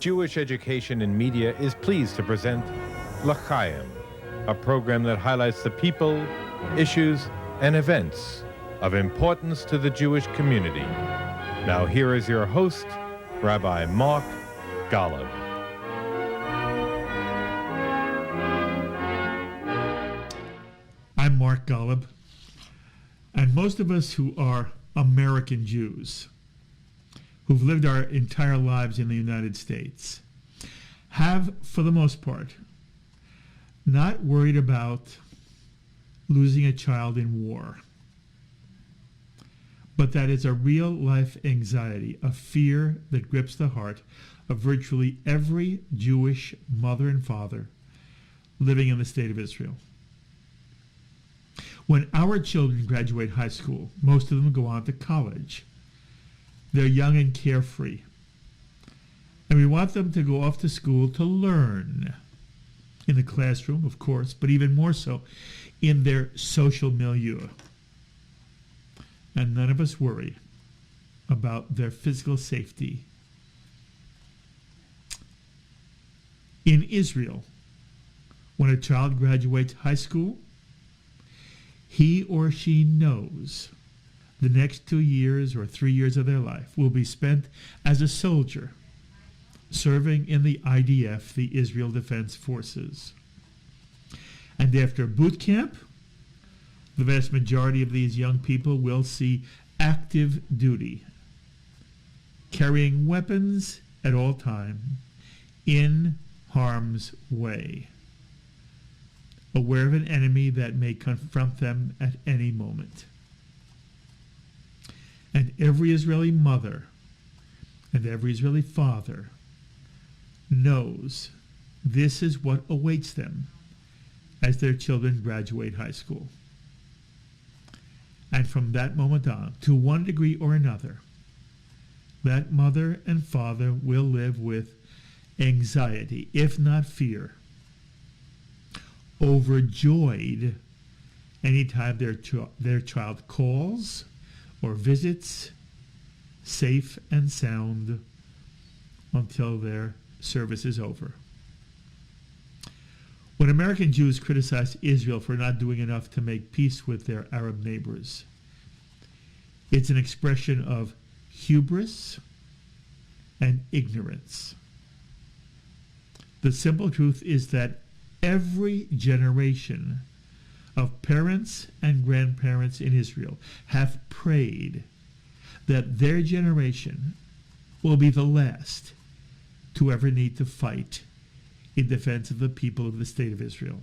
Jewish Education in Media is pleased to present L'Chaim, a program that highlights the people, issues, and events of importance to the Jewish community. Now here is your host, Rabbi Mark Golub. I'm Mark Golub, and most of us who are American Jews, who've lived our entire lives in the United States, have, for the most part, not worried about losing a child in war. But that is a real-life anxiety, a fear that grips the heart of virtually every Jewish mother and father living in the state of Israel. When our children graduate high school, most of them go on to college. They're young and carefree. And we want them to go off to school to learn. In the classroom, of course, but even more so in their social milieu. And none of us worry about their physical safety. In Israel, when a child graduates high school, he or she knows the next 2 years or 3 years of their life will be spent as a soldier serving in the IDF, the Israel Defense Forces. And after boot camp, the vast majority of these young people will see active duty, carrying weapons at all time, in harm's way, aware of an enemy that may confront them at any moment. And every Israeli mother and every Israeli father knows this is what awaits them as their children graduate high school. And from that moment on, to one degree or another, that mother and father will live with anxiety, if not fear, overjoyed anytime their child calls or visits, safe and sound until their service is over. When American Jews criticize Israel for not doing enough to make peace with their Arab neighbors, it's an expression of hubris and ignorance. The simple truth is that every generation of parents and grandparents in Israel have prayed that their generation will be the last to ever need to fight in defense of the people of the state of Israel.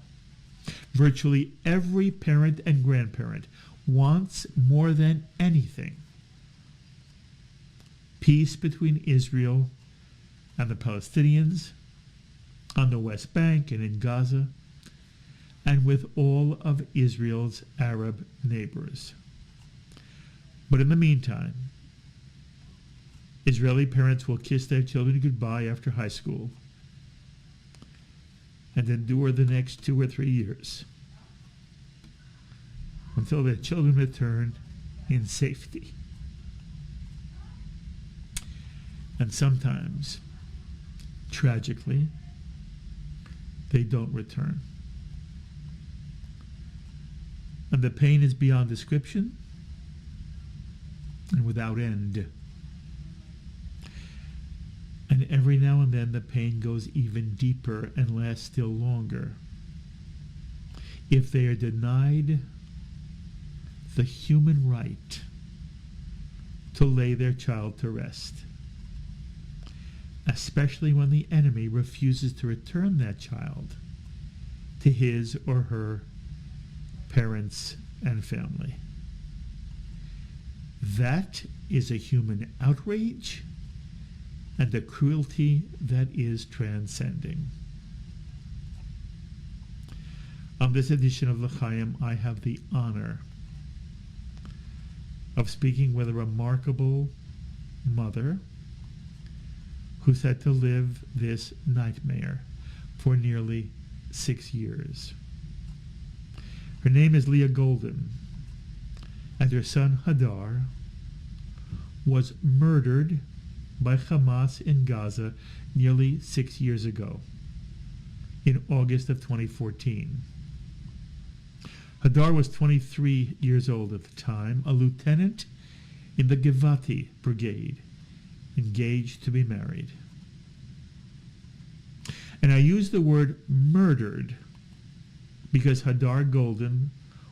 Virtually every parent and grandparent wants more than anything peace between Israel and the Palestinians on the West Bank and in Gaza, and with all of Israel's Arab neighbors. But in the meantime, Israeli parents will kiss their children goodbye after high school and endure the next 2 or 3 years until their children return in safety. And sometimes, tragically, they don't return. And the pain is beyond description and without end. And every now and then the pain goes even deeper and lasts still longer. If they are denied the human right to lay their child to rest, especially when the enemy refuses to return that child to his or her parents and family. That is a human outrage and a cruelty that is transcending. On this edition of L'Chaim, I have the honor of speaking with a remarkable mother who's had to live this nightmare for nearly 6 years. Her name is Leah Goldin, and her son Hadar was murdered by Hamas in Gaza nearly 6 years ago, in August of 2014. Hadar was 23 years old at the time, a lieutenant in the Givati Brigade, engaged to be married. And I use the word murdered because Hadar Goldin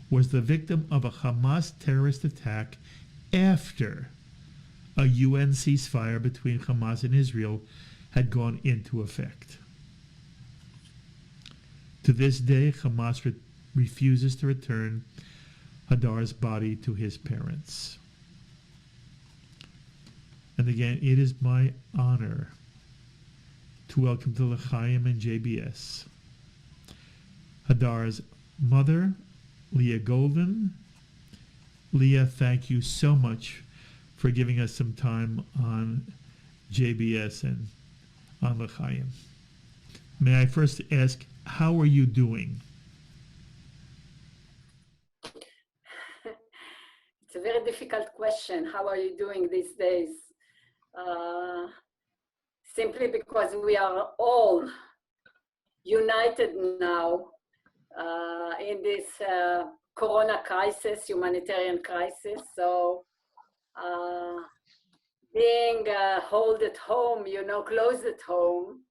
was the victim of a Hamas terrorist attack after a UN ceasefire between Hamas and Israel had gone into effect. To this day, Hamas refuses to return Hadar's body to his parents. And again, it is my honor to welcome to L'chaim and JBS Hadar's mother, Leah Goldin. Leah, thank you so much for giving us some time on JBS and on L'chaim. May I first ask, how are you doing? It's a very difficult question. How are you doing these days? Simply because we are all united now in this corona crisis, humanitarian crisis. So being held at home, closed at home,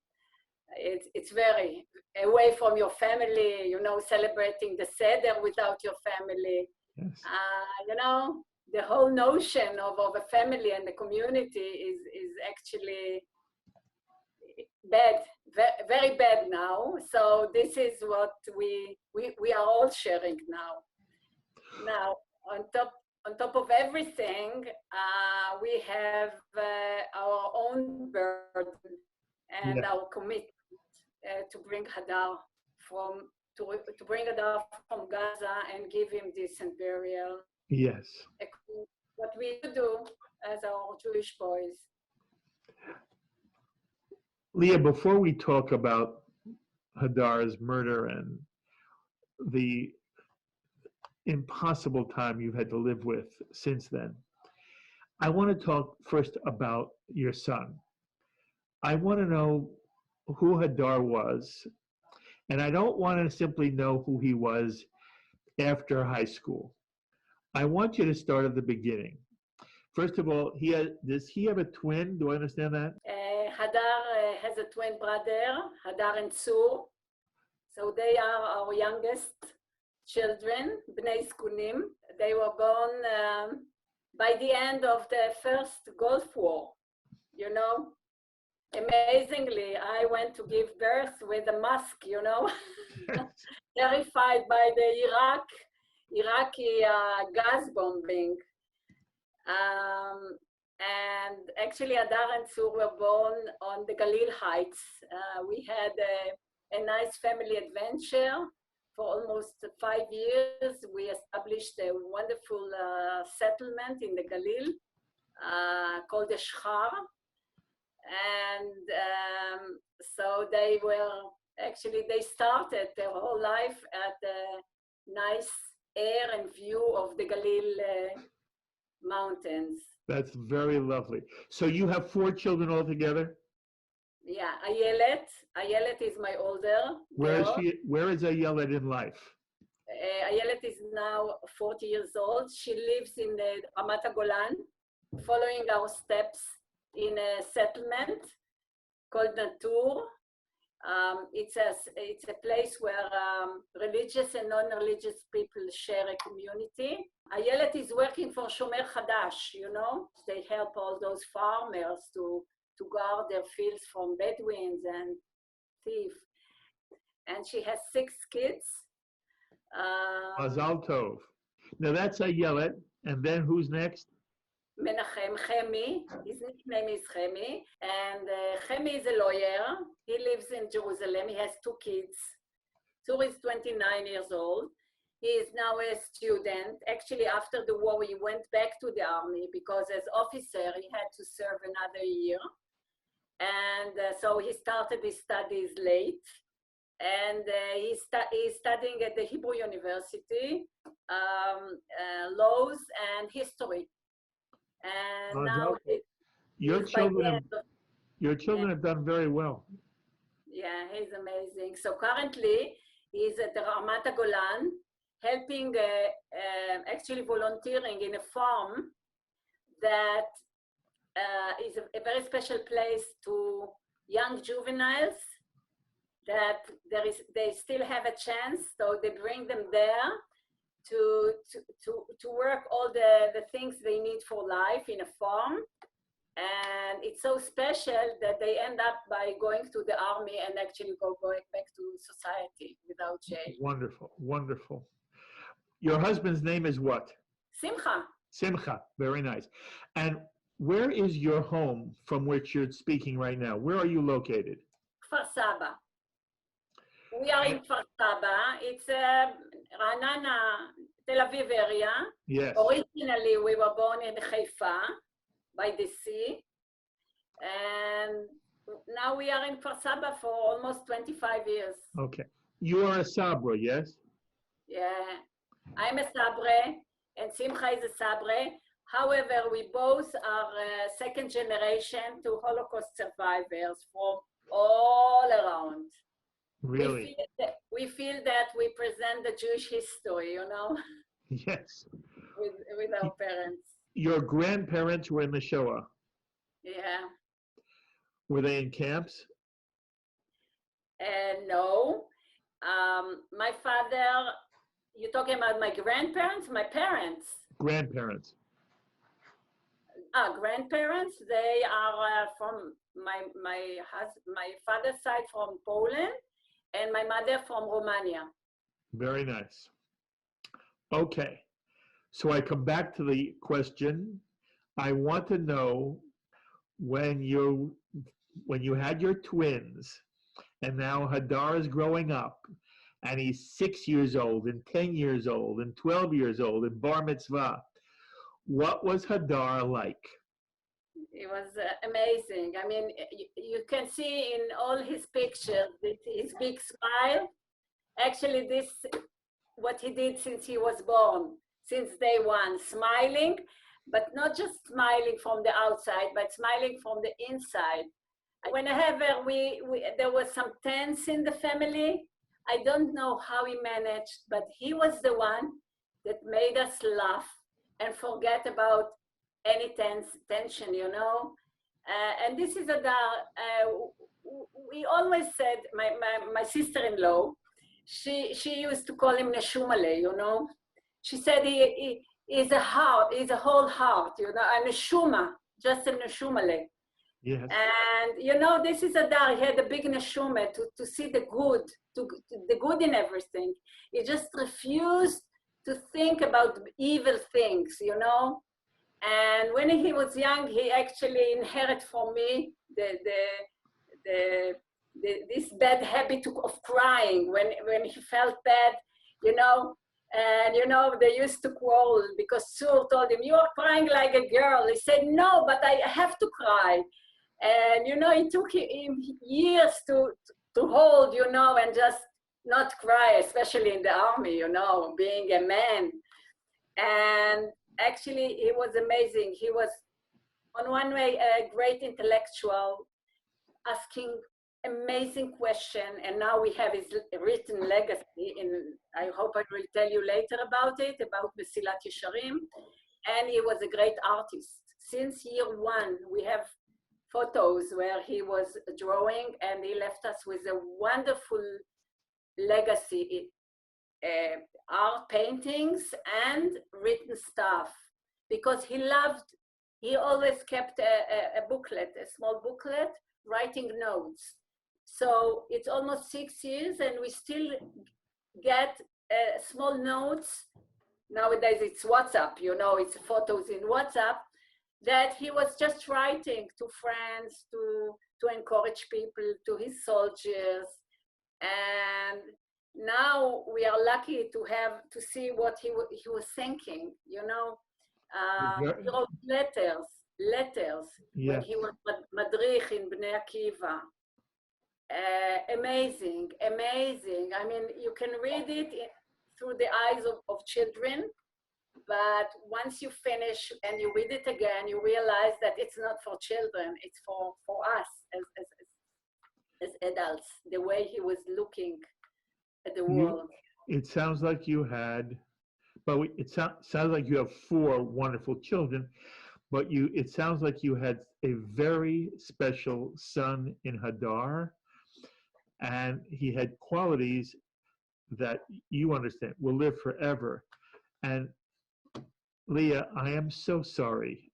it's very away from your family, celebrating the Seder without your family. Yes. The whole notion of a family and the community is actually bad, very bad now. So this is what we are all sharing now. Now, on top of everything, we have our own burden and our commitment to bring Hadar from Gaza and give him decent burial. Yes. What we do as our Jewish boys. Leah, before we talk about Hadar's murder and the impossible time you've had to live with since then, I want to talk first about your son. I want to know who Hadar was, and I don't want to simply know who he was after high school. I want you to start at the beginning. First of all, does he have a twin? Do I understand that? Hadar has a twin brother, Hadar and Tzur. So they are our youngest children, Bnei Skunim. They were born by the end of the first Gulf War. Amazingly, I went to give birth with a mask, terrified by the Iraqi gas bombing. And actually, Hadar and Tzur were born on the Galil Heights. We had a nice family adventure for almost 5 years. We established a wonderful settlement in the Galil called the Shchar. And so they started their whole life at the nice air and view of the Galil mountains. That's very lovely. So you have 4 children altogether? Yeah, Ayelet is my older. Where is Ayelet in life? Ayelet is now 40 years old. She lives in the Ramat Golan, following our steps in a settlement called Natur. It's a place where religious and non-religious people share a community. Ayelet is working for Shomer Chadash, They help all those farmers to guard their fields from Bedouins and thieves. And she has 6 kids. Mazal Tov. Now that's Ayelet, and then who's next? Menachem, Chemi, his nickname is Chemi, and Chemi is a lawyer. He lives in Jerusalem. He has 2 kids. Tzur is 29 years old. He is now a student. Actually, after the war, he went back to the army because as officer, he had to serve another year. And so he started his studies late. And he's studying at the Hebrew University, laws and history. And now Your He's by children the have, end of, your children have done very well. yeah, he's amazing. So currently, he's at the Ramat Golan, helping, actually volunteering in a farm that is a very special place to young juveniles that they still have a chance. So they bring them there to work all the things they need for life in a farm. And it's so special that they end up by going to the army and actually going back to society without jail. Wonderful, wonderful. Your husband's name is what? Simcha. Simcha. Very nice. And where is your home from which you're speaking right now? Where are you located? Kfar Saba. We are in Kfar Saba. It's Ra'anana, Tel Aviv area. Yes. Originally, we were born in Haifa by the sea. And now we are in Kfar Saba for almost 25 years. Okay. You are a Sabra, yes? Yeah. I'm a Sabre, and Simcha is a Sabre. However, we both are second generation to Holocaust survivors from all around. Really? We feel that we present the Jewish history, you know, Yes. with our parents. Your grandparents were in the Shoah. Yeah. Were they in camps? No. My father, you're talking about my grandparents? My parents? Grandparents. Grandparents, they are from my father's side from Poland and my mother from Romania. Very nice. Okay. So I come back to the question. I want to know when you had your twins and now Hadar is growing up and he's 6 years old and 10 years old and 12 years old and bar mitzvah. What was Hadar like? It was amazing. I mean, you can see in all his pictures, his big smile. Actually, this what he did since he was born, since day one, smiling, but not just smiling from the outside, but smiling from the inside. Whenever there was some tense in the family, I don't know how he managed, but he was the one that made us laugh and forget about any tension, you know. And this is we always said, my sister-in-law, she used to call him Neshumale, you know. She said he is a heart, he's a whole heart, you know, a Neshuma, just a Neshumale. Yes. And you know, this is Hadar. He had a big neshuma to see the good, the good in everything. He just refused to think about evil things, you know. And when he was young, he actually inherited from me this bad habit of crying when he felt bad, you know. And you know, they used to quarrel because Sur told him, "You are crying like a girl." He said, "No, but I have to cry." And you know, it took him years to hold, you know, and just not cry, especially in the army, you know, being a man. And actually, he was amazing. He was, on one way, a great intellectual, asking amazing question. And now we have his written legacy. I hope I will tell you later about it, about Mesilat Yesharim. And he was a great artist. Since year one, we have photos where he was drawing, and he left us with a wonderful legacy, art paintings and written stuff, because he always kept a booklet, a small booklet, writing notes. So it's almost 6 years and we still get small notes. Nowadays it's WhatsApp, you know, it's photos in WhatsApp, that he was just writing to friends, to encourage people, to his soldiers. And now we are lucky to see what he was thinking, you know. He wrote letters, yes, when he was madrich in Bnei Akiva. Amazing. I mean, you can read it through the eyes of children. But once you finish and you read it again, you realize that it's not for children, it's for us as adults, the way he was looking at the world. It sounds like you had, but it sounds like you have 4 wonderful children, but it sounds like you had a very special son in Hadar, and he had qualities that you understand will live forever. And Leah, I am so sorry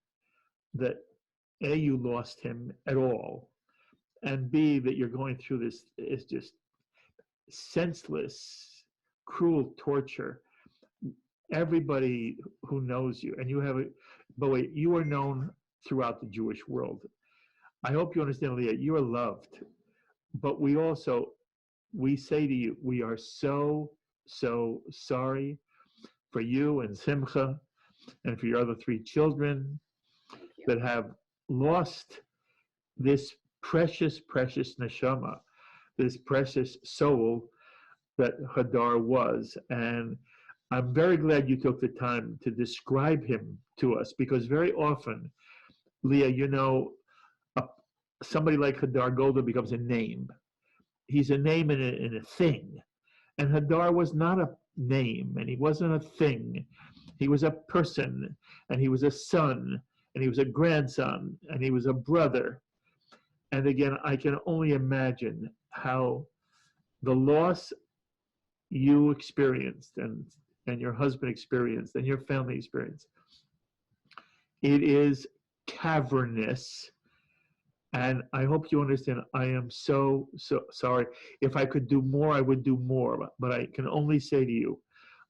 that A, you lost him at all, and B, that you're going through this is just senseless, cruel torture. Everybody who knows you, and you have by the way, you are known throughout the Jewish world. I hope you understand, Leah, you are loved, but we say to you, we are so sorry for you and Simcha and for your other 3 children that have lost this precious neshama, this precious soul that Hadar was. And I'm very glad you took the time to describe him to us, because very often, Leah, somebody like Hadar Goldin becomes a name. He's a name and a thing. And Hadar was not a name, and he wasn't a thing. He was a person, and he was a son, and he was a grandson, and he was a brother. And again, I can only imagine how the loss you experienced and your husband experienced and your family experienced, it is cavernous. And I hope you understand, I am so sorry. If I could do more, I would do more. But I can only say to you,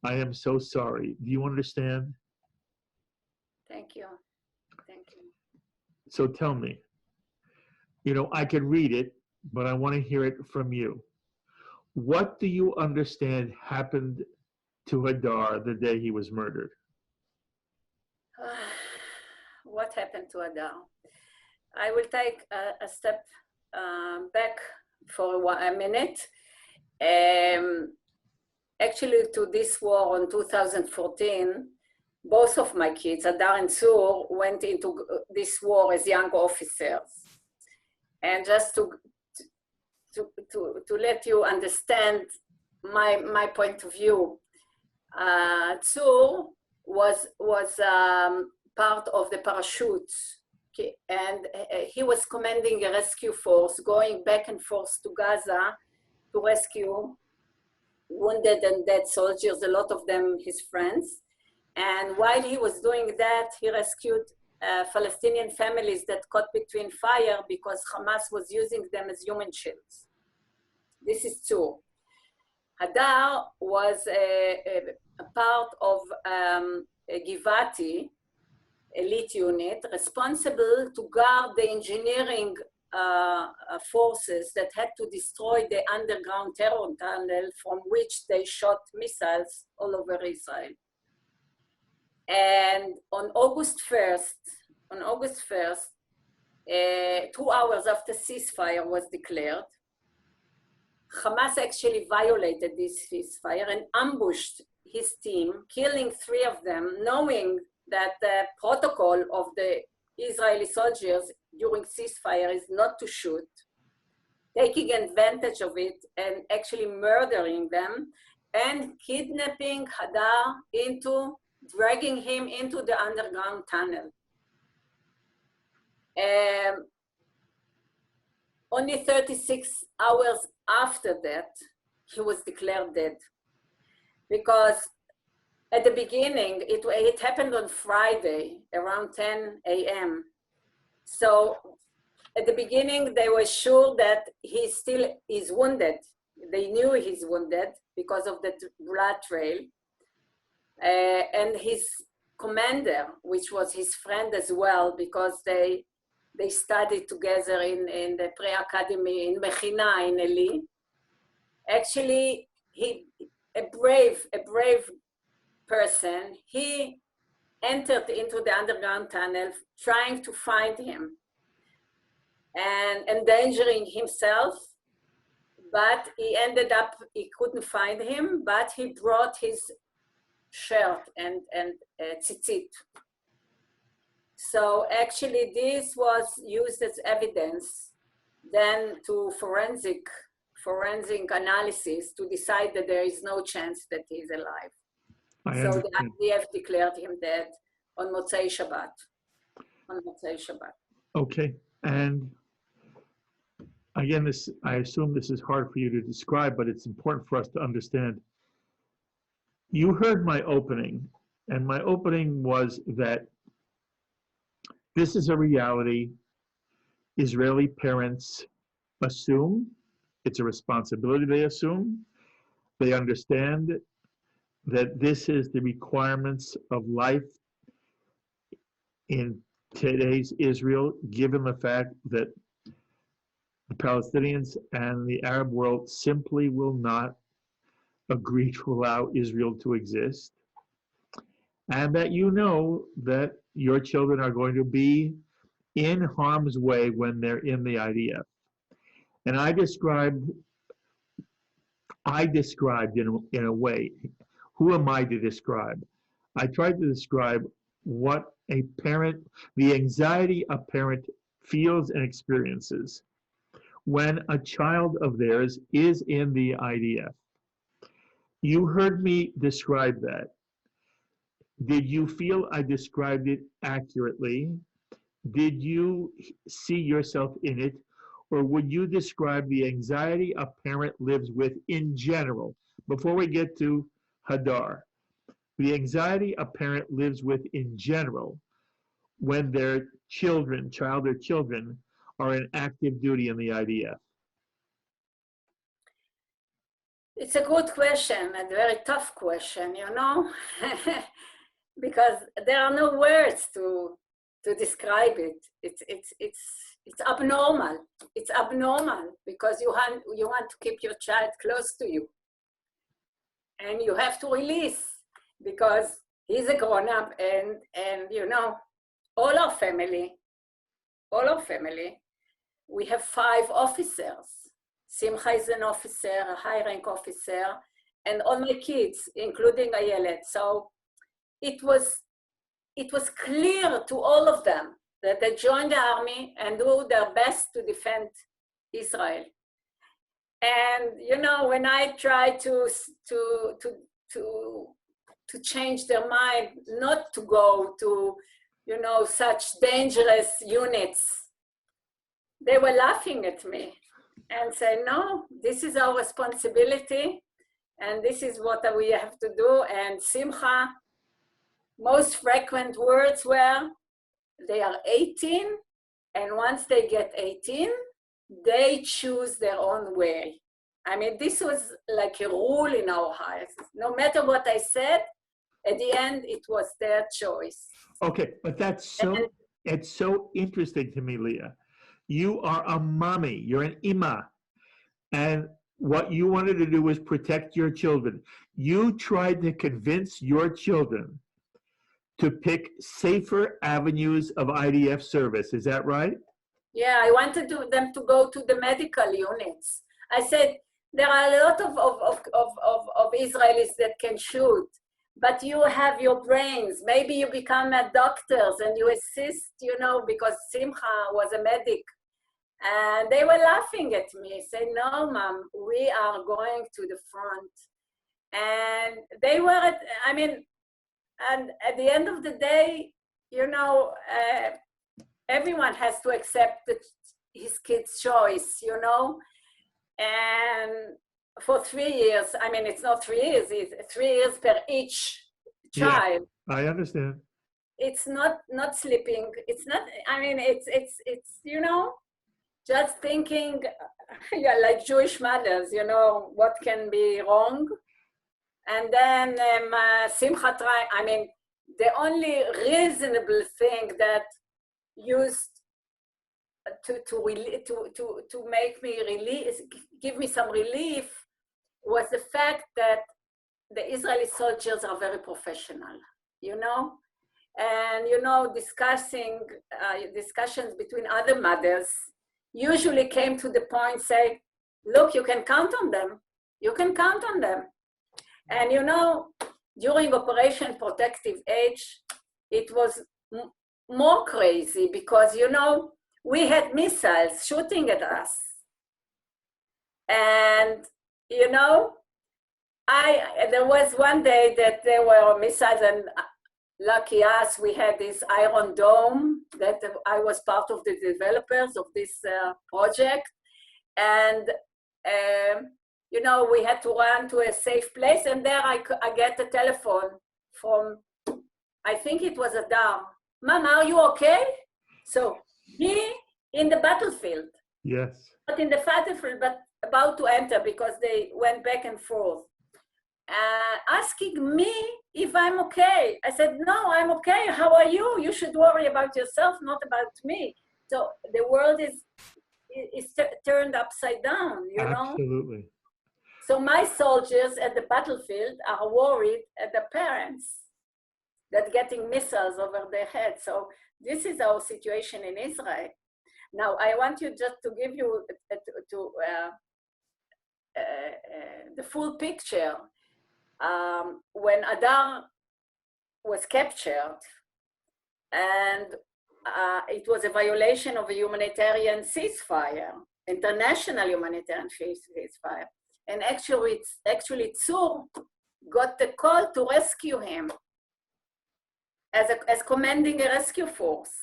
I am so sorry. Do you understand? Thank you. Thank you. So tell me, I could read it, but I want to hear it from you. What do you understand happened to Hadar the day he was murdered? What happened to Hadar? I will take a step back for a minute. Actually, to this war in 2014, both of my kids, Hadar and Sur, went into this war as young officers. And just to let you understand my point of view, Sur was part of the parachutes. And he was commanding a rescue force going back and forth to Gaza to rescue wounded and dead soldiers, a lot of them his friends. And while he was doing that, he rescued Palestinian families that caught between fire because Hamas was using them as human shields. This is true. Hadar was a part of Givati, elite unit, responsible to guard the engineering forces that had to destroy the underground terror tunnel from which they shot missiles all over Israel. And on August 1st, 2 hours after ceasefire was declared, Hamas actually violated this ceasefire and ambushed his team, killing 3 of them, knowing that the protocol of the Israeli soldiers during ceasefire is not to shoot, taking advantage of it and actually murdering them and kidnapping Hadar dragging him into the underground tunnel. Only 36 hours after that, he was declared dead. Because at the beginning, it happened on Friday around 10 a.m. So at the beginning, they were sure that he still is wounded. They knew he's wounded because of the blood trail. And his commander, which was his friend as well, because they studied together in the pre-academy in Mechina in Eli. Actually, a brave person, he entered into the underground tunnel trying to find him and endangering himself, but he couldn't find him, but he brought his shirt and tzitzit. So actually this was used as evidence then to forensic analysis to decide that there is no chance that he is alive. So the IDF declared him dead on Motzei Shabbat. Okay, and again, I assume this is hard for you to describe, but it's important for us to understand. You heard my opening, and my opening was that this is a reality Israeli parents assume. It's a responsibility they assume. They understand that this is the requirements of life in today's Israel, given the fact that the Palestinians and the Arab world simply will not agree to allow Israel to exist. And that you know that your children are going to be in harm's way when they're in the IDF. And I described in a way, who am I to describe? I tried to describe what a parent, the anxiety a parent feels and experiences when a child of theirs is in the IDF. You heard me describe that. Did you feel I described it accurately? Did you see yourself in it? Or would you describe the anxiety a parent lives with in general? Before we get to Hadar, the anxiety a parent lives with in general when their children are in active duty in the IDF? It's a good question, a very tough question, you know, because there are no words to describe it. It's abnormal. It's abnormal because you want to keep your child close to you, and you have to release because he's a grown-up, and you know, all our family, we have 5 officers. Simcha is an officer, a high-rank officer, and all my kids, including Ayelet. So it was clear to all of them that they join the army and do their best to defend Israel. And you know, when I try to change their mind, not to go to, you know, such dangerous units, they were laughing at me and say, no, this is our responsibility and this is what we have to do. And Simcha, most frequent words were, they are 18, and once they get 18, they choose their own way. I mean, this was like a rule in our house. No matter what I said, at the end, it was their choice. Okay, but it's so interesting to me, Leah. You are a mommy, you're an imma, and what you wanted to do was protect your children. You tried to convince your children to pick safer avenues of IDF service, is that right? Yeah, I wanted them to go to the medical units. I said, there are a lot of Israelis that can shoot, but you have your brains. Maybe you become a doctors and you assist, you know, because Simcha was a medic. And they were laughing at me, saying, no, Mom, we are going to the front. And they were, and at the end of the day, you know, everyone has to accept his kid's choice, you know. And for 3 years, I mean, it's not 3 years, it's 3 years per each child. Yeah, I understand. It's not sleeping. It's not, I mean, it's you know, just thinking, yeah, like Jewish mothers, you know, what can be wrong. And then Simcha tried, I mean, the only reasonable thing that used to make me give me some relief was the fact that the Israeli soldiers are very professional, you know? And, you know, discussions between other mothers usually came to the point, say, look, you can count on them. You can count on them. And, you know, during Operation Protective Edge, it was more crazy because, you know, we had missiles shooting at us. And, you know, there was one day that there were missiles, and lucky us, we had this Iron Dome that I was part of the developers of this project. And, you know, we had to run to a safe place, and there I get a telephone from, I think it was Hadar. Mama, are you okay? So he in the battlefield. Yes. Not in the battlefield, but about to enter because they went back and forth. Asking me if I'm okay. I said, no, I'm okay. How are you? You should worry about yourself, not about me. So the world is turned upside down, you know? Absolutely. So my soldiers at the battlefield are worried at the parents that getting missiles over their heads. So this is our situation in Israel. Now, I want you just to give you the full picture. When Hadar was captured, and it was a violation of a humanitarian ceasefire, international humanitarian ceasefire, and actually Tzur got the call to rescue him as commanding a rescue force.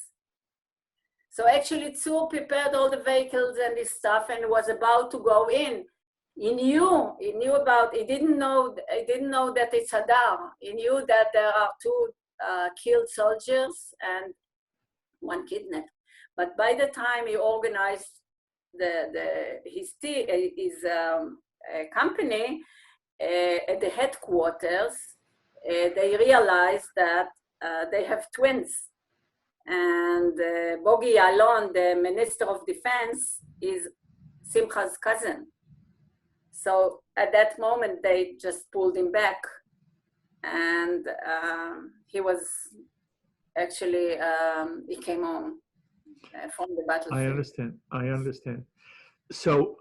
So actually Tzur prepared all the vehicles and this stuff and was about to go in. He didn't know that it's Hadar. He knew that there are 2 killed soldiers and 1 kidnapped. But by the time he organized his company at the headquarters, they realized that they have twins. And Bogi Ya'alon, the Minister of Defense, is Simcha's cousin. So at that moment, they just pulled him back. And he was actually, he came home from the battlefield. I understand. So,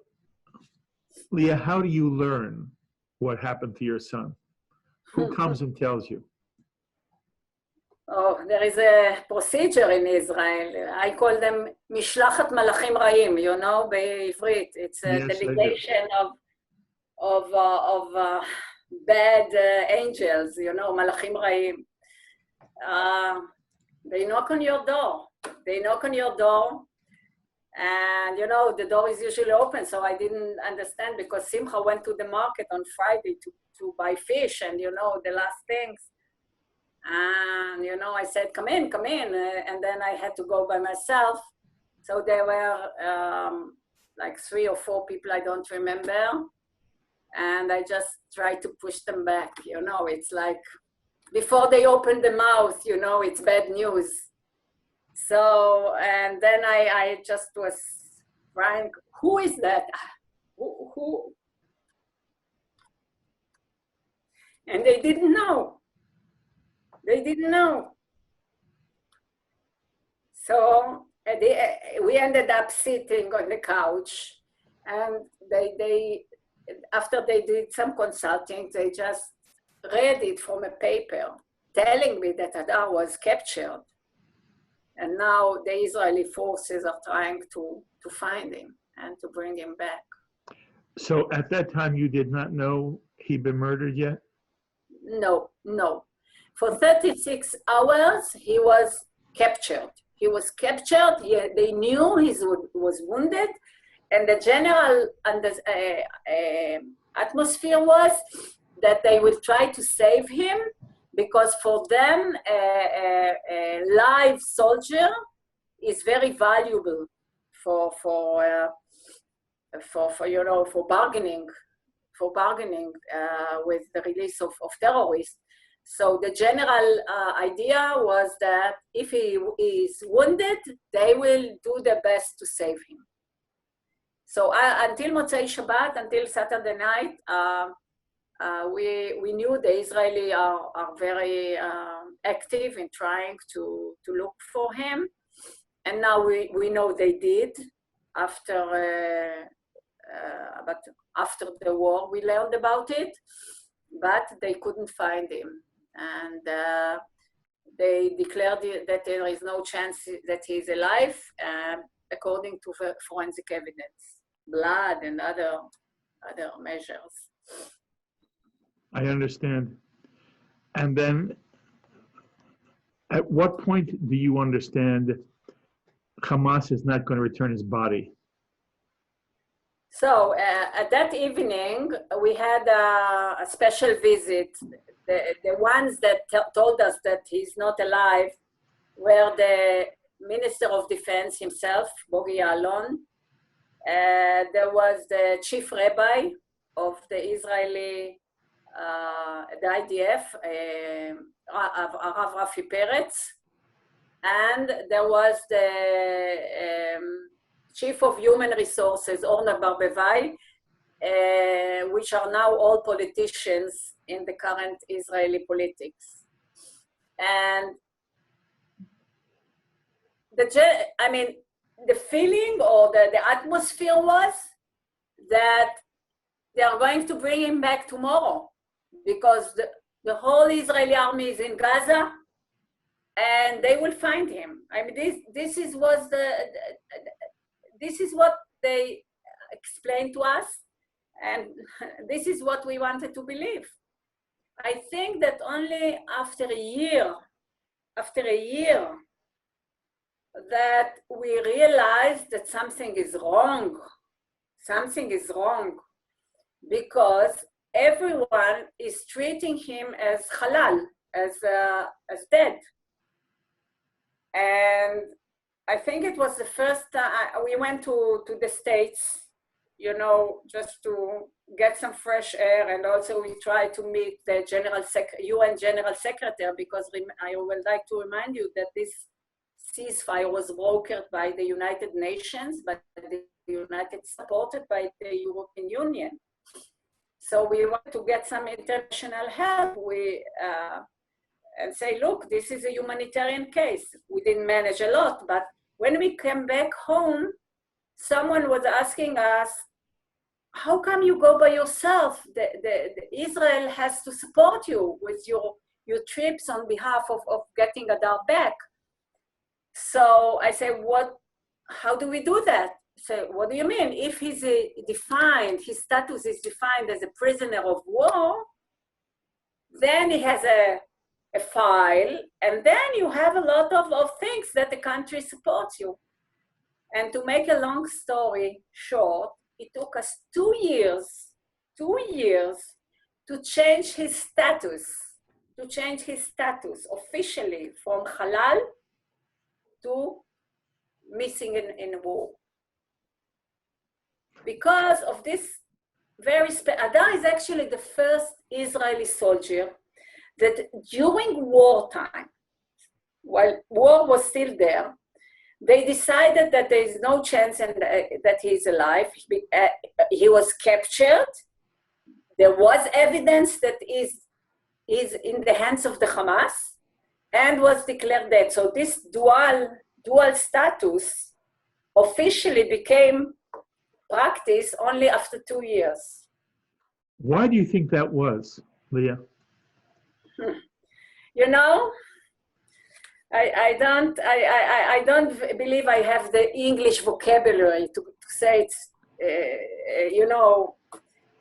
Leah, how do you learn what happened to your son? Who comes and tells you? Oh, there is a procedure in Israel. I call them משלחת מלאכים רעים, you know, בעברית. It's a delegation of bad angels, you know, מלאכים רעים. They knock on your door. And, you know, the door is usually open, so I didn't understand because Simcha went to the market on Friday to buy fish and, you know, the last things. And, you know, I said, come in. And then I had to go by myself. So there were like 3 or 4 people I don't remember. And I just tried to push them back, you know, it's like before they open the mouth, you know, it's bad news. So, and then I just was crying, who is that? Who? And they didn't know. So we ended up sitting on the couch, and they after they did some consulting, they just read it from a paper telling me that Hadar was captured. And now the Israeli forces are trying to find him and to bring him back. So at that time, you did not know he'd been murdered yet? No. For 36 hours, he was captured. They knew he was wounded, and the general atmosphere was that they will try to save him, because for them, a live soldier is very valuable for bargaining with the release of terrorists. So the general idea was that if he is wounded, they will do their best to save him. So until Motzei Shabbat, until Saturday night, we knew the Israelis are very active in trying to look for him. And now we know they did. After the war, we learned about it. but they couldn't find him. And they declared that there is no chance that he's alive, according to forensic evidence, blood and other measures. I understand. And then at what point do you understand Hamas is not going to return his body? So at that evening, we had a special visit. The ones that told us that he's not alive were the Minister of Defense himself, Bogi Ya'alon. There was the Chief Rabbi of the Israeli, the IDF, Rav Rafi Peretz, and there was the Chief of Human Resources, Orna Barbevai, which are now all politicians in the current Israeli politics. And the feeling or the atmosphere was that they are going to bring him back tomorrow, because the whole Israeli army is in Gaza, and they will find him. I mean, this is what they explained to us, and this is what we wanted to believe. I think that only after a year, that we realized that something is wrong. Something is wrong, because everyone is treating him as halal, as dead. And I think it was the first time we went to the States, just to get some fresh air, and also we tried to meet the UN General Secretary, because I would like to remind you that this ceasefire was brokered by the United Nations, but supported by the European Union. So we want to get some international help. And say, look, this is a humanitarian case. We didn't manage a lot, but when we came back home, someone was asking us, how come you go by yourself? The Israel has to support you with your trips on behalf of getting Hadar back. So I say, how do we do that? So what do you mean? If his status is defined as a prisoner of war, then he has a file, and then you have a lot of things that the country supports you. And to make a long story short, it took us 2 years to change his status, officially from halal to missing in war. Because of this Hadar is actually the first Israeli soldier that during wartime, while war was still there, they decided that there is no chance that he is alive. He was captured. There was evidence that is in the hands of the Hamas, and was declared dead. So this dual status officially became practice only after 2 years. Why do you think that was, Leah? I don't believe I have the English vocabulary to say it,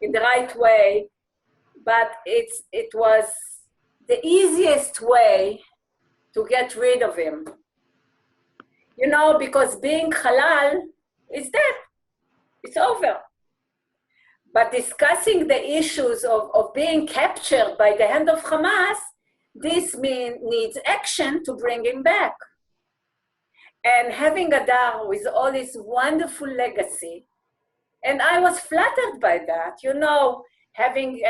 in the right way, but it was the easiest way to get rid of him. Because being halal is dead. It's over. But discussing the issues of being captured by the hand of Hamas, this needs action to bring him back. And having Hadar with all his wonderful legacy, and I was flattered by that, having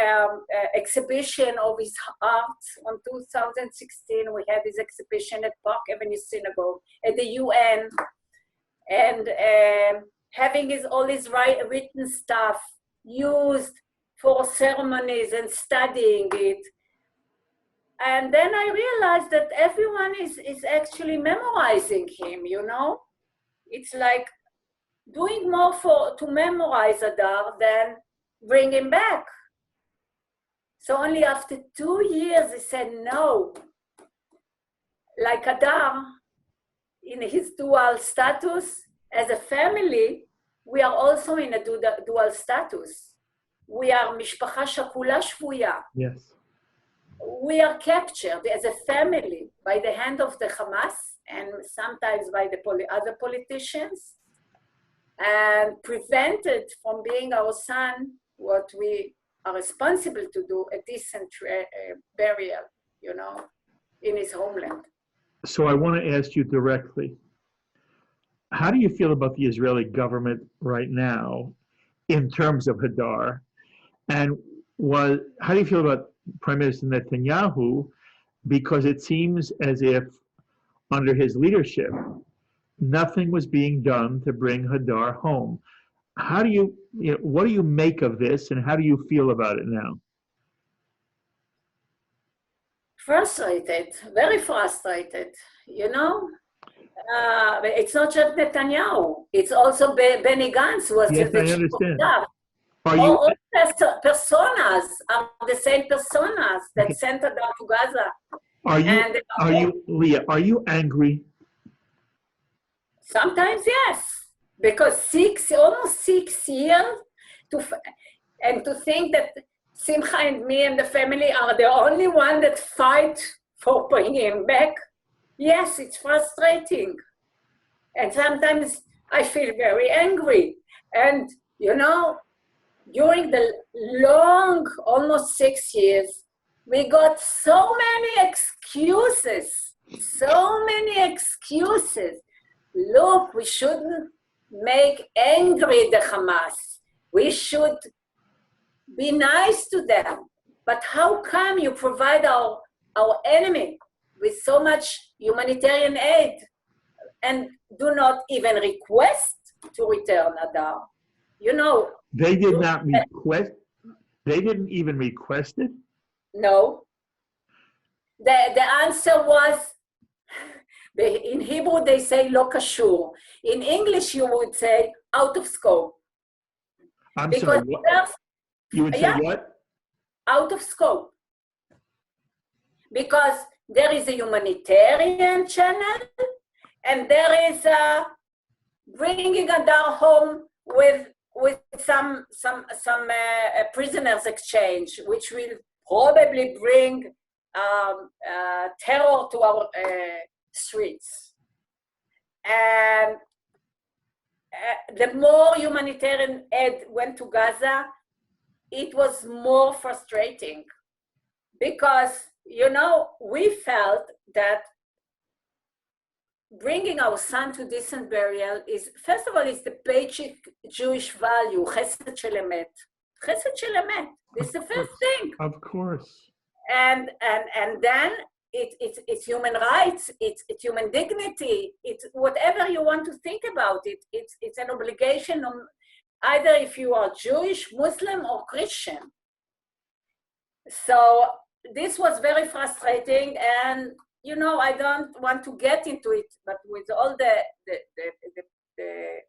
exhibition of his art. On 2016, we had this exhibition at Park Avenue Synagogue, at the UN, and having all his written stuff used for ceremonies and studying it. And then I realized that everyone is actually memorizing him, It's like doing more to memorize Hadar than bring him back. So only after 2 years, he said no. Like Hadar, in his dual status, as a family, we are also in a dual status. We are mishpacha shakula shvuya. Yes. We are captured as a family by the hand of the Hamas and sometimes by the other politicians, and prevented from being our son what we are responsible to do, a decent burial, you know, in his homeland. So I want to ask you directly, how do you feel about the Israeli government right now in terms of Hadar? And how do you feel about Prime Minister Netanyahu? Because it seems as if under his leadership, nothing was being done to bring Hadar home. How do what do you make of this, and how do you feel about it now? Frustrated, very frustrated, you know? It's not just Netanyahu, it's also Benny Gantz, who was Yes, the I chief of understand. staff. Are you All personas are the same personas that sent Hadar to Gaza. Leah, are you angry? Sometimes yes, because almost 6 years, to think that Simcha and me and the family are the only one that fight for bringing him back. Yes, it's frustrating. And sometimes I feel very angry. And, you know, during the long, almost 6 years, we got so many excuses. Look, we shouldn't make angry the Hamas. We should be nice to them. But how come you provide our enemy with so much humanitarian aid and do not even request to return Hadar? You know. They did not request, they didn't even request it? No. The answer was, in Hebrew they say lo kashur. In English you would say out of scope. I'm sorry, what? You would say what? Out of scope. Because there is a humanitarian channel and there is a bringing Hadar home with some prisoners exchange, which will probably bring terror to our streets. And the more humanitarian aid went to Gaza, it was more frustrating because, you know, we felt that bringing our son to decent burial is, first of all, it's the basic Jewish value, chesed shel emet. Chesed shel emet. This is the first thing. Of course. And then it's human rights, it's human dignity, it's whatever you want to think about it. It's an obligation on either if you are Jewish, Muslim, or Christian. So this was very frustrating, and you know, I don't want to get into it, but with all the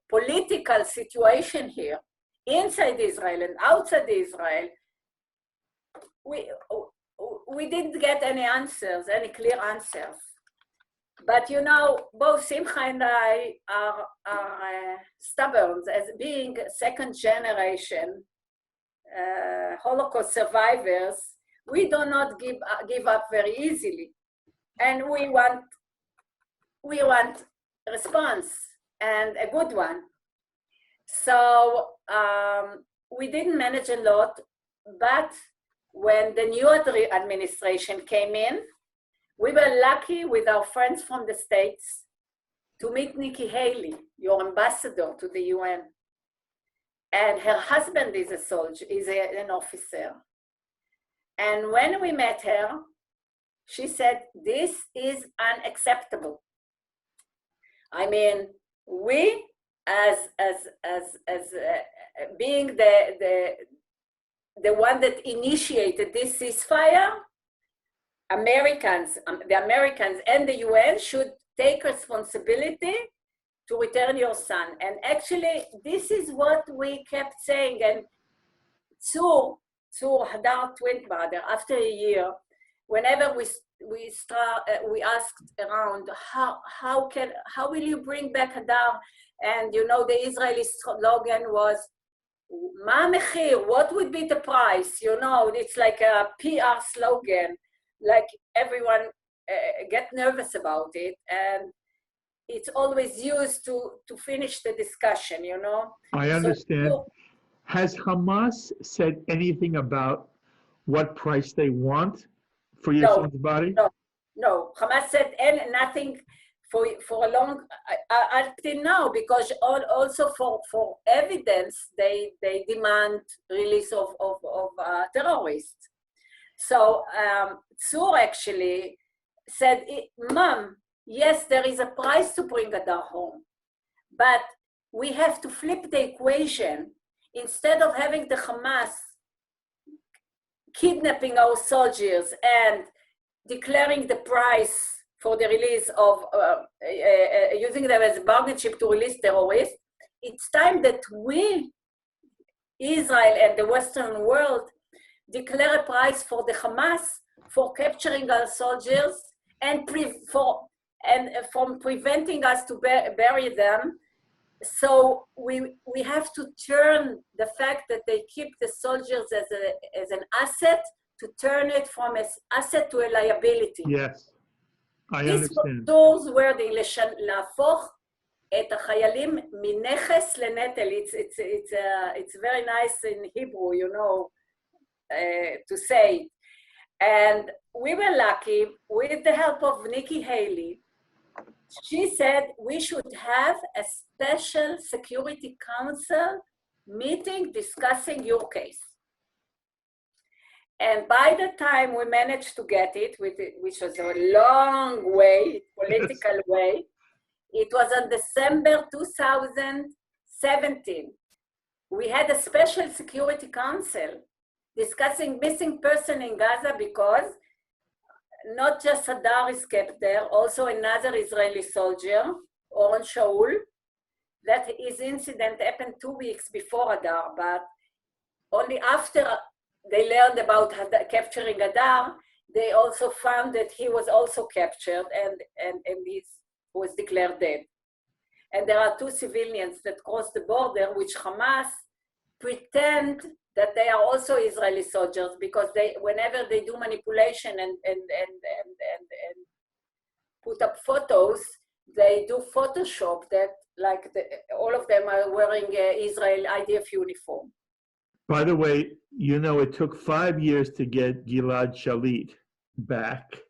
political situation here, inside Israel and outside Israel, we didn't get any answers, any clear answers. But you know, both Simcha and I are stubborn, as being second generation Holocaust survivors. We do not give up very easily. And we want a response, and a good one. So we didn't manage a lot, but when the new administration came in, we were lucky with our friends from the States to meet Nikki Haley, your ambassador to the UN. And her husband is a soldier, an officer. And when we met her, she said, "This is unacceptable." I mean, we, as being the one that initiated this ceasefire, the Americans and the UN should take responsibility to return your son. And actually, this is what we kept saying. And Tzur, Hadar twin brother, after a year, whenever we asked around how will you bring back Hadar, and the Israeli slogan was Ma mechir, what would be the price? It's like a PR slogan, like everyone get nervous about it, and it's always used to finish the discussion, I understand. So, Has Hamas said anything about what price they want for your son's body? No. Hamas said nothing for a long until now, because also for evidence they demand release of terrorists. So Tzur actually said, Mom, yes, there is a price to bring Hadar home, but we have to flip the equation. Instead of having the Hamas kidnapping our soldiers and declaring the price for the release of, using them as a bargain chip to release terrorists, it's time that we, Israel and the Western world, declare a price for the Hamas for capturing our soldiers and from preventing us to bury them. So we have to turn the fact that they keep the soldiers as an asset, to turn it from an asset to a liability. Yes, I understand. Those wording, להפוך את החיילים מנכס לנטל. It's very nice in Hebrew, to say. And we were lucky, with the help of Nikki Haley. She said we should have a special Security Council meeting discussing your case. And by the time we managed to get it, which was a long way, political way, it was on December 2017. We had a special Security Council discussing missing person in Gaza, because not just Hadar is kept there, also another Israeli soldier, Oren Shaul, that his incident happened 2 weeks before Hadar, but only after they learned about capturing Hadar, they also found that he was also captured and he was declared dead. And there are 2 civilians that crossed the border, which Hamas pretend that they are also Israeli soldiers, because whenever they do manipulation and put up photos, they do Photoshop that like all of them are wearing Israel IDF uniform. By the way, it took 5 years to get Gilad Shalit back.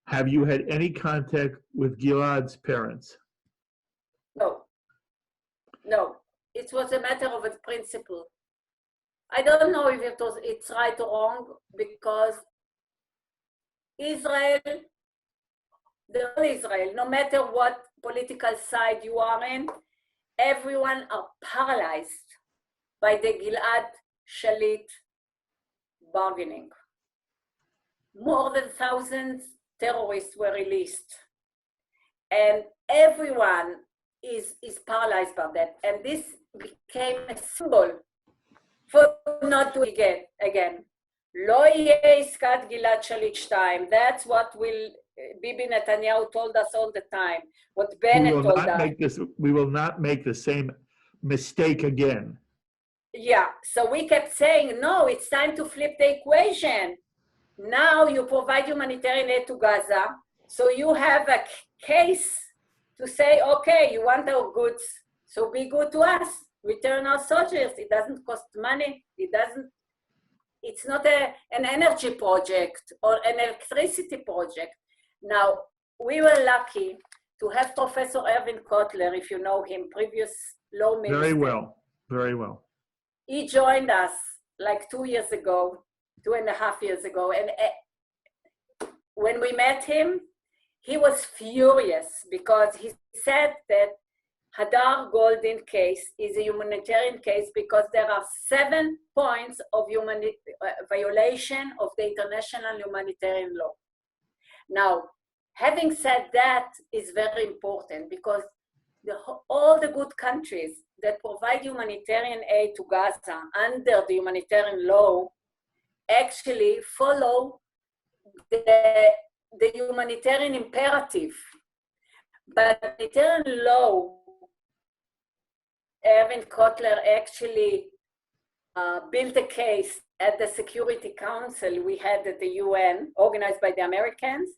Have you had any contact with Gilad's parents? No. It was a matter of a principle. I don't know if it's right or wrong, because Israel, the whole Israel, no matter what political side you are in, everyone are paralyzed by the Gilad Shalit bargaining. More than 1,000 terrorists were released, and everyone is paralyzed by that. And this became a symbol for not doing it again. לא יהיה עסקת גלעד שליט 2. That's what Bibi Netanyahu told us all the time. What Bennett told us. We will not make the same mistake again. Yeah, so we kept saying, no, it's time to flip the equation. Now you provide humanitarian aid to Gaza, so you have a case to say, okay, you want our goods, so be good to us. Return our soldiers. It doesn't cost money. It's not an energy project or an electricity project. Now, we were lucky to have Professor Erwin Kotler, if you know him, previous law minister. Very well. He joined us like 2.5 years ago. And when we met him, he was furious, because he said that Hadar Goldin case is a humanitarian case because there are 7 points of violation of the international humanitarian law. Now, having said that is very important, because all the good countries that provide humanitarian aid to Gaza under the humanitarian law actually follow the humanitarian imperative. But humanitarian law, Erwin Kotler actually built a case at the Security Council we had at the UN, organized by the Americans.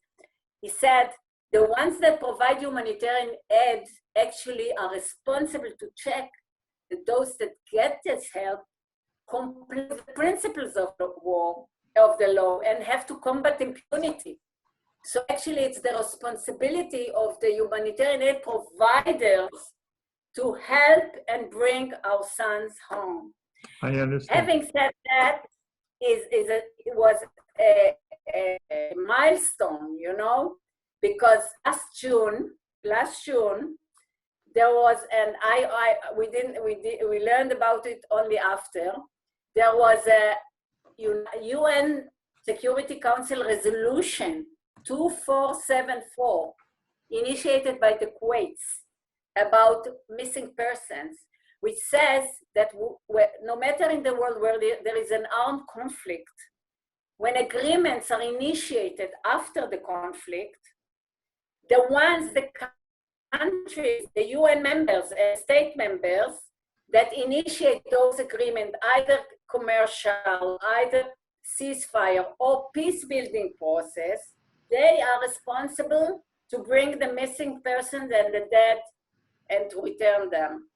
He said, the ones that provide humanitarian aid actually are responsible to check that those that get this help complete the principles of the law, and have to combat impunity. So actually it's the responsibility of the humanitarian aid providers to help and bring our sons home. I understand. Having said that, it was a milestone, you know, because last June, there was, and we learned about it only after. There was a UN Security Council resolution 2474 initiated by the Kuwait about missing persons, which says that no matter in the world where there is an armed conflict, when agreements are initiated after the conflict, the countries, the UN members and state members that initiate those agreements, either commercial, either ceasefire or peace building process, they are responsible to bring the missing persons and the dead and to return them.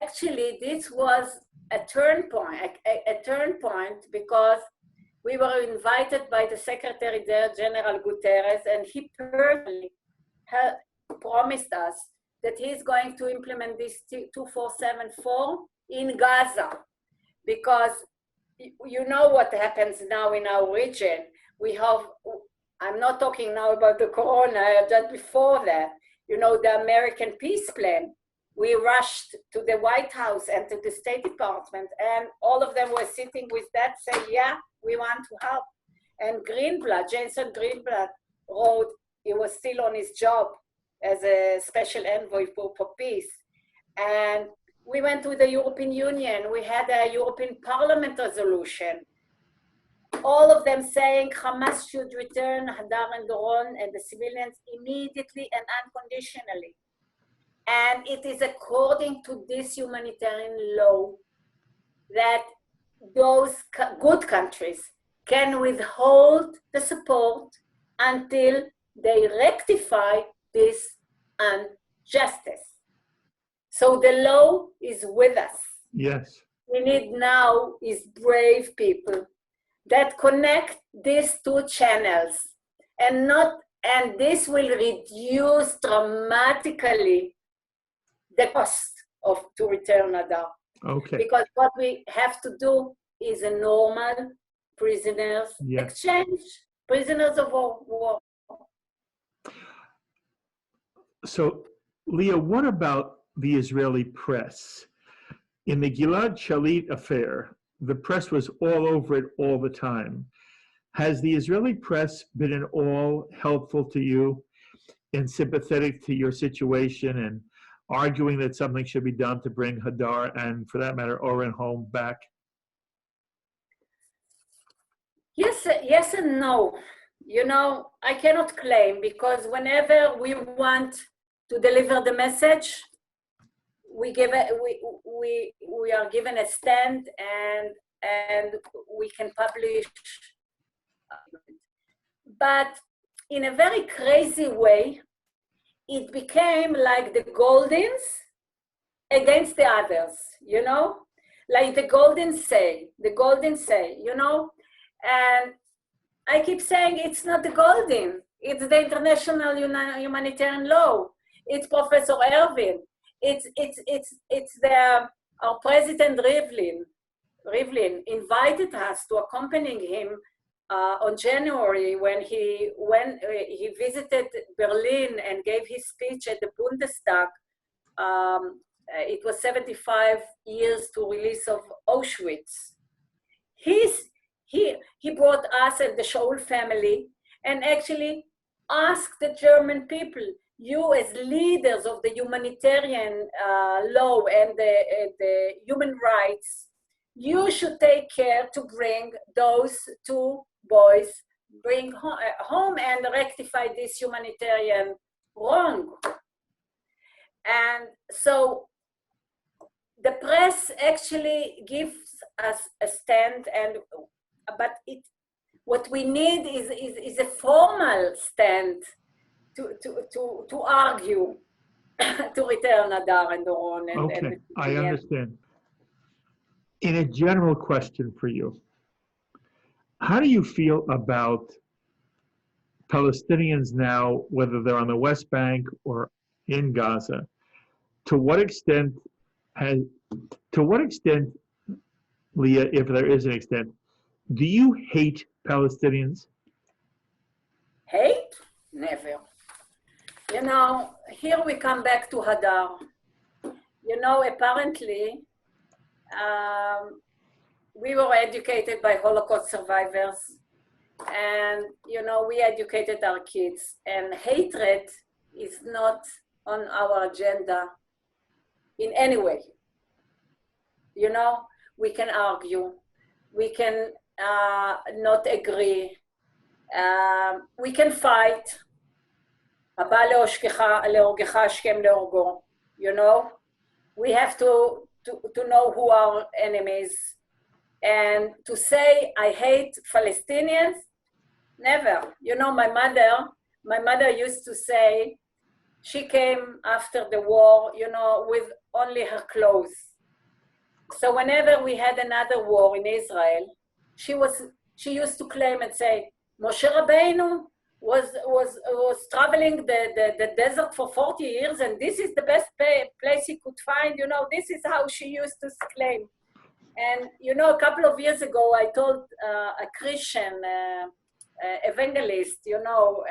Actually, this was a turn point because we were invited by the Secretary General Guterres, and he personally promised us that he's going to implement this 2474 in Gaza, because you know what happens now in our region. We have, I'm not talking now about the corona, just before that, you know, the American peace plan. We rushed to the White House and to the State Department, and all of them were sitting with that, saying, yeah, we want to help. And Jason Greenblatt wrote, he was still on his job as a special envoy for peace. And we went to the European Union. We had a European Parliament resolution. All of them saying Hamas should return Hadar and Doron and the civilians immediately and unconditionally. And it is according to this humanitarian law that those good countries can withhold the support until they rectify this injustice. So the law is with us. Yes. We need now is brave people that connect these two channels, and this will reduce dramatically the cost to return Hadar. Okay. Because what we have to do is a normal prisoners exchange, prisoners of war. So, Leah, what about the Israeli press? In the Gilad Shalit affair, the press was all over it all the time. Has the Israeli press been at all helpful to you and sympathetic to your situation and arguing that something should be done to bring Hadar and, for that matter, Oren home back? Yes and no. You know, I cannot claim, because whenever we want to deliver the message, we are given a stand and we can publish. But in a very crazy way, it became like the Goldins against the others, you know? Like the Goldins say, you know? And I keep saying it's not the Goldin, it's the international humanitarian law. It's Professor Erwin. It's our President Rivlin invited us to accompany him on January when he visited Berlin and gave his speech at the Bundestag. It was 75 years to release of Auschwitz. He brought us and the Shaul family and actually asked the German people, you as leaders of the humanitarian law and the human rights, you should take care to bring those two boys home and rectify this humanitarian wrong. And so the press actually gives us a stand, but what we need is a formal stand to argue to return Hadar and Doron. Okay, I understand. In a general question for you, how do you feel about Palestinians now, whether they're on the West Bank or in Gaza? To what extent, Leah, if there is an extent, do you hate Palestinians? Hate? Never. You know, here we come back to Hadar. You know, apparently, we were educated by Holocaust survivors, and, you know, we educated our kids, and hatred is not on our agenda in any way. You know, we can argue, we can not agree, we can fight. הבא להורגך השכם להורגו. You know, we have to know who our enemies, and to say I hate Palestinians, never. You know, my mother used to say she came after the war, you know, with only her clothes. So whenever we had another war in Israel, she used to claim and say, Moshe Rabbeinu was traveling the desert for 40 years, and this is the best place he could find. You know, this is how she used to claim. And, you know, a couple of years ago, I told a Christian evangelist, you know,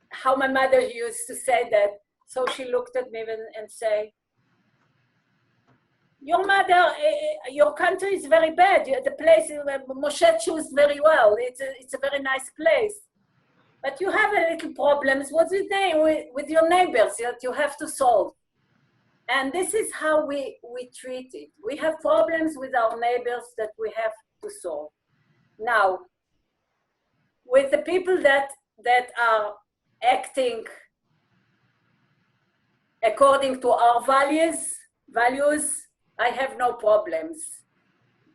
how my mother used to say that. So she looked at me and say, your mother, your country is very bad. The place, Moshe chose very well. It's a very nice place. But you have a little problems with your neighbors that you have to solve. And this is how we treat it. We have problems with our neighbors that we have to solve. Now, with the people that are acting according to our values, I have no problems.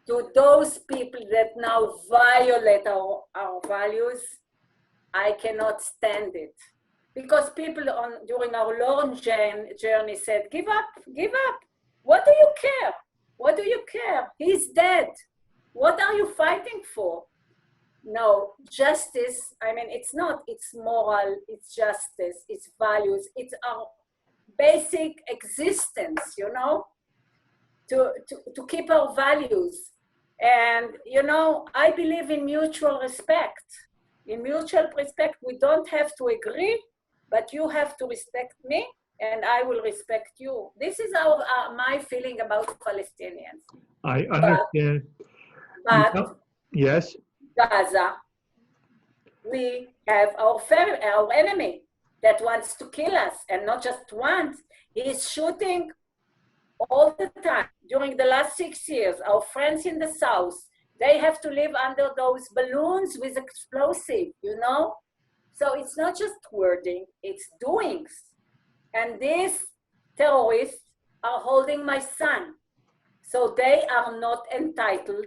To those people that now violate our values, I cannot stand it. Because people during our long journey said, give up. What do you care? What do you care? He's dead. What are you fighting for? No, justice, I mean, it's moral, it's justice, it's values, it's our basic existence, you know, to keep our values. And, you know, I believe in mutual respect. In mutual respect, we don't have to agree, but you have to respect me, and I will respect you. This is my feeling about Palestinians. I understand. But yes, Gaza, we have our enemy that wants to kill us, and not just once. He is shooting all the time. During the last 6 years, our friends in the south, they have to live under those balloons with explosive, you know? So it's not just wording, it's doings. And these terrorists are holding my son. So they are not entitled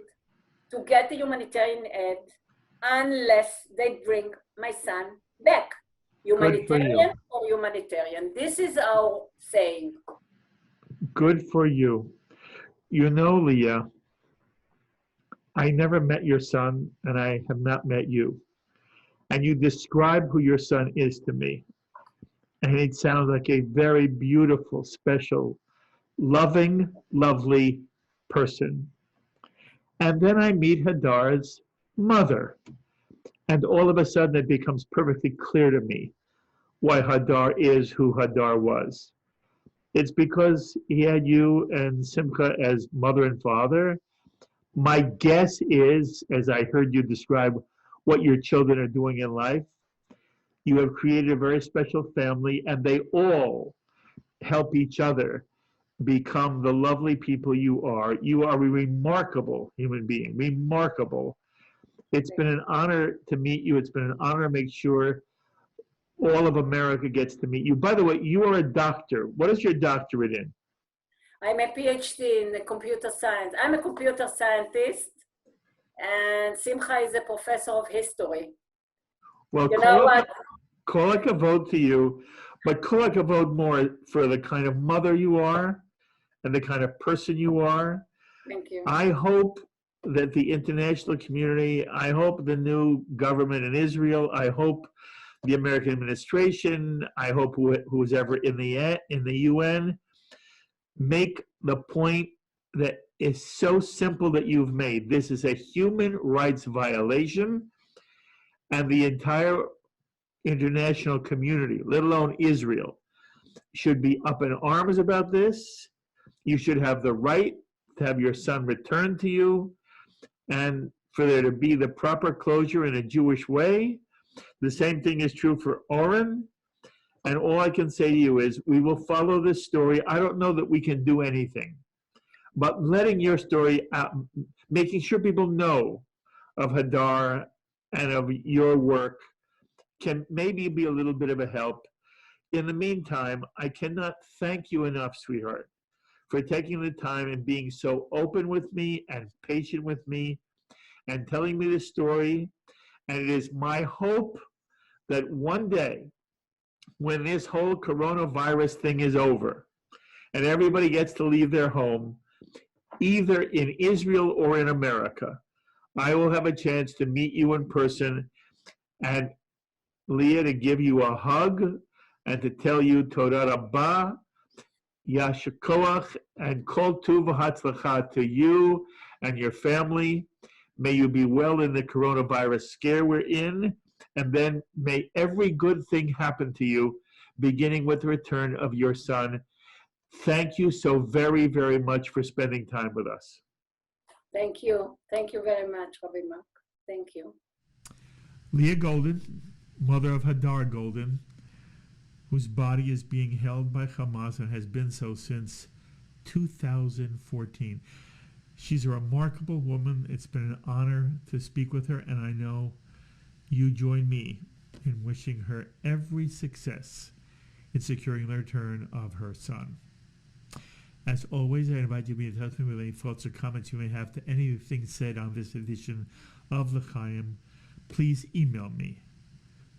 to get the humanitarian aid unless they bring my son back. Humanitarian or humanitarian. This is our saying. Good for you. You know, Leah, I never met your son, and I have not met you. And you describe who your son is to me. And it sounds like a very beautiful, special, loving, lovely person. And then I meet Hadar's mother. And all of a sudden it becomes perfectly clear to me why Hadar is who Hadar was. It's because he had you and Simcha as mother and father. My guess is, as I heard you describe what your children are doing in life, you have created a very special family, and they all help each other become the lovely people you are. You are a remarkable human being, remarkable. It's been an honor to meet you. It's been an honor to make sure all of America gets to meet you. By the way, you are a doctor. What is your doctorate in? I'm a PhD in computer science. I'm a computer scientist, and Simcha is a professor of history. Well, You know what? Kol hakavod to you, but kol hakavod more for the kind of mother you are and the kind of person you are. Thank you. I hope that the international community, I hope the new government in Israel, I hope the American administration, I hope who's ever in the UN, make the point that is so simple that you've made. This is a human rights violation, and the entire international community, let alone Israel, should be up in arms about this. You should have the right to have your son returned to you, and for there to be the proper closure in a Jewish way. The same thing is true for Oren. And all I can say to you is we will follow this story. I don't know that we can do anything, but letting your story out, making sure people know of Hadar and of your work can maybe be a little bit of a help. In the meantime, I cannot thank you enough, sweetheart, for taking the time and being so open with me and patient with me and telling me this story. And it is my hope that one day, when this whole coronavirus thing is over and everybody gets to leave their home, either in Israel or in America, I will have a chance to meet you in person and, Leah, to give you a hug and to tell you Toda Rabbah, Yasher Koach, and Kol Tuv V'Hatzlacha to you and your family. May you be well in the coronavirus scare we're in, and then may every good thing happen to you, beginning with the return of your son. Thank you so very, very much for spending time with us. Thank you. Thank you very much, Rabbi Mark. Thank you. Leah Goldin, mother of Hadar Goldin, whose body is being held by Hamas and has been so since 2014. She's a remarkable woman. It's been an honor to speak with her, and I know you join me in wishing her every success in securing the return of her son. As always, I invite you to be in touch with me with any thoughts or comments you may have to anything said on this edition of L'Chaim. Please email me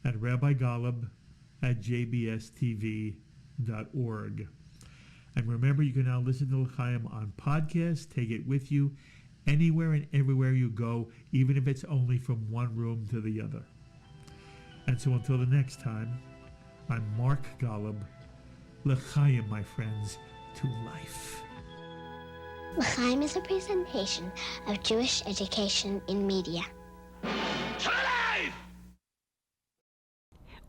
at rabbigolub@jbstv.org. And remember, you can now listen to L'Chaim on podcast. Take it with you anywhere and everywhere you go, even if it's only from one room to the other. And so until the next time, I'm Mark Golub. L'Chaim, my friends, to life. L'Chaim is a presentation of Jewish education in media.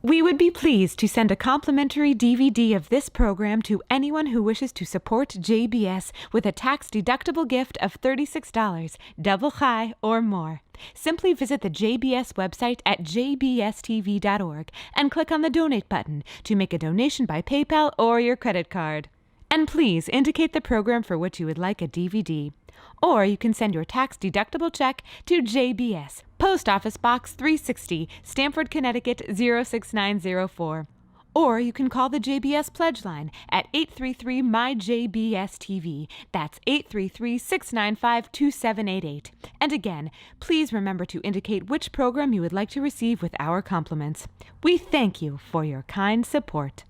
We would be pleased to send a complimentary DVD of this program to anyone who wishes to support JBS with a tax-deductible gift of $36, double chai or more. Simply visit the JBS website at jbstv.org and click on the Donate button to make a donation by PayPal or your credit card. And please indicate the program for which you would like a DVD. Or you can send your tax-deductible check to JBS, Post Office Box 360, Stamford, Connecticut 06904. Or you can call the JBS Pledge Line at 833-MY-JBS-TV. That's 833-695-2788. And again, please remember to indicate which program you would like to receive with our compliments. We thank you for your kind support.